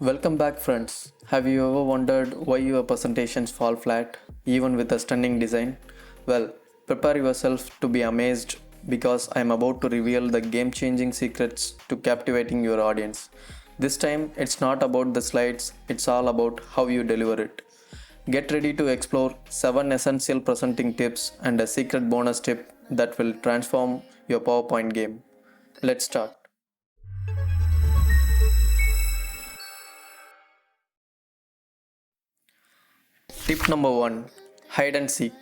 Welcome back, friends. Have you ever wondered why your presentations fall flat, even with a stunning design? Well, prepare yourself to be amazed because I am about to reveal the game changing secrets to captivating your audience. This time, it's not about the slides, it's all about how you deliver it. Get ready to explore 7 essential presenting tips and a secret bonus tip that will transform your PowerPoint game. Let's start. Tip number 1, hide and seek.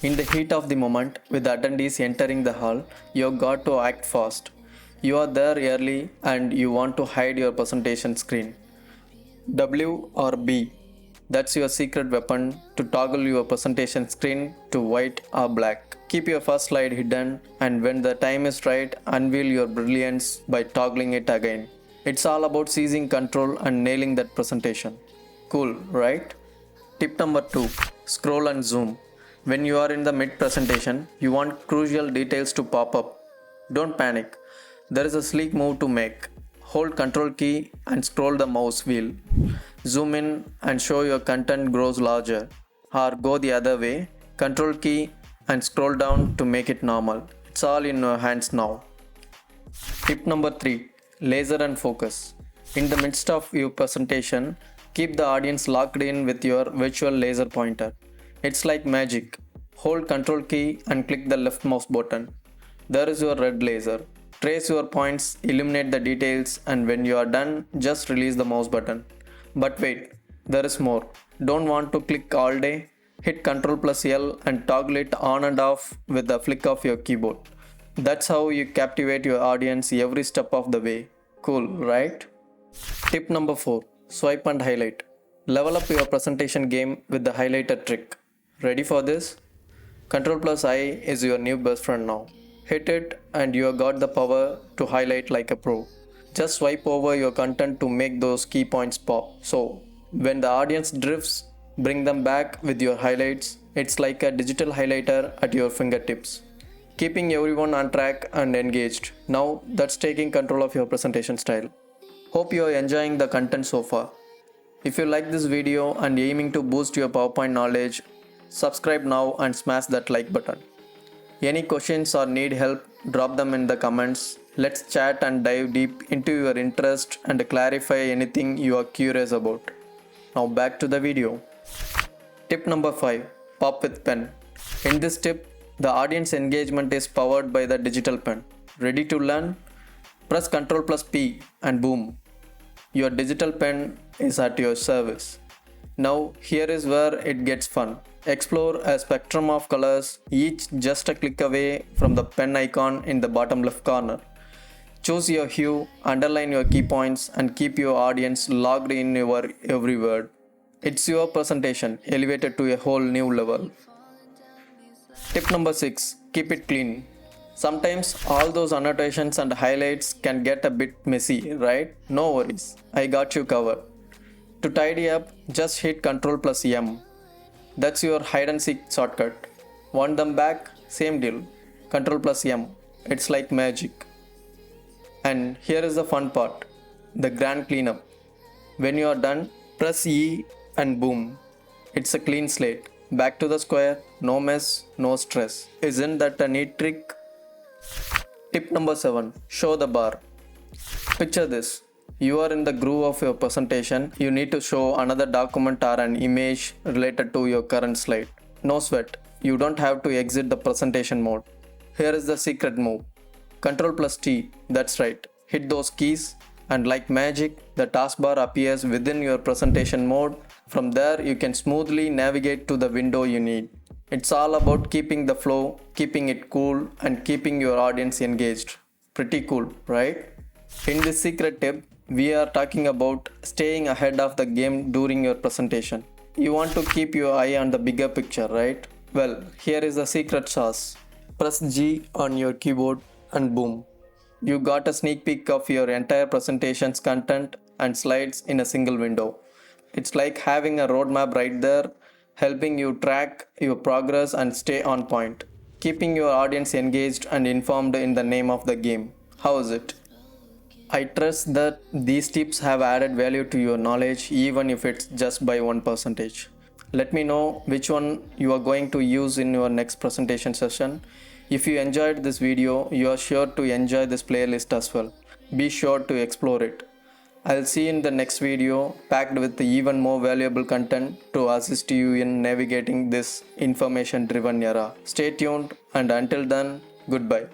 In the heat of the moment, with the attendees entering the hall, you've got to act fast. You are there early and you want to hide your presentation screen. W or B, that's your secret weapon to toggle your presentation screen to white or black. Keep your first slide hidden, and when the time is right, unveil your brilliance by toggling it again. It's all about seizing control and nailing that presentation. Cool, right? Tip number 2, scroll and zoom. When you are in the mid presentation, you want crucial details to pop up. Don't panic. There is a sleek move to make. Hold Ctrl key and scroll the mouse wheel. Zoom in and show your content grows larger. Or go the other way, Ctrl key and scroll down to make it normal. It's all in your hands now. Tip number 3, laser and focus. In the midst of your presentation, keep the audience locked in with your virtual laser pointer. It's like magic. Hold Ctrl key and click the left mouse button. There is your red laser. Trace your points, illuminate the details, and when you are done, just release the mouse button. But wait, there is more. Don't want to click all day? Hit Ctrl plus L and toggle it on and off with the flick of your keyboard. That's how you captivate your audience every step of the way. Cool, right? Tip number 4, swipe and highlight. Level up your presentation game with the highlighter trick. Ready for this? Ctrl plus I is your new best friend now. Hit it and you have got the power to highlight like a pro. Just swipe over your content to make those key points pop. So, when the audience drifts, bring them back with your highlights. It's like a digital highlighter at your fingertips, keeping everyone on track and engaged. Now, that's taking control of your presentation style. Hope you are enjoying the content so far. If you like this video and aiming to boost your PowerPoint knowledge, subscribe now and smash that like button. Any questions or need help, drop them in the comments. Let's chat and dive deep into your interest and clarify anything you are curious about. Now back to the video. Tip number 5, pop with pen. In this tip, the audience engagement is powered by the digital pen. Ready to learn? Press Ctrl plus P and boom. Your digital pen is at your service. Now here is where it gets fun. Explore a spectrum of colors, each just a click away from the pen icon in the bottom left corner. Choose your hue, underline your key points, and keep your audience logged in your every word. It's your presentation elevated to a whole new level. Tip number 6, keep it clean. Sometimes all those annotations and highlights can get a bit messy, right? No worries, I got you covered. To tidy up, just hit Ctrl plus M. That's your hide and seek shortcut. Want them back? Same deal. Ctrl plus M. It's like magic. And here is the fun part, the grand cleanup. When you are done, press E and boom. It's a clean slate. Back to the square, no mess, no stress. Isn't that a neat trick? Tip number 7, show the bar. Picture this. You are in the groove of your presentation. You need to show another document or an image related to your current slide. No sweat. You don't have to exit the presentation mode. Here is the secret move. Ctrl plus T. That's right. Hit those keys and like magic, the taskbar appears within your presentation mode. From there, you can smoothly navigate to the window you need. It's all about keeping the flow, keeping it cool, and keeping your audience engaged. Pretty cool, right? In this secret tip, we are talking about staying ahead of the game during your presentation. You want to keep your eye on the bigger picture, right? Well, here is the secret sauce. Press G on your keyboard and boom. You got a sneak peek of your entire presentation's content and slides in a single window. It's like having a roadmap right there, helping you track your progress and stay on point, keeping your audience engaged and informed in the name of the game. How is it? I trust that these tips have added value to your knowledge even if it's just by 1%. Let me know which one you are going to use in your next presentation session. If you enjoyed this video, you are sure to enjoy this playlist as well. Be sure to explore it. I'll see you in the next video packed with even more valuable content to assist you in navigating this information driven era. Stay tuned and until then, goodbye.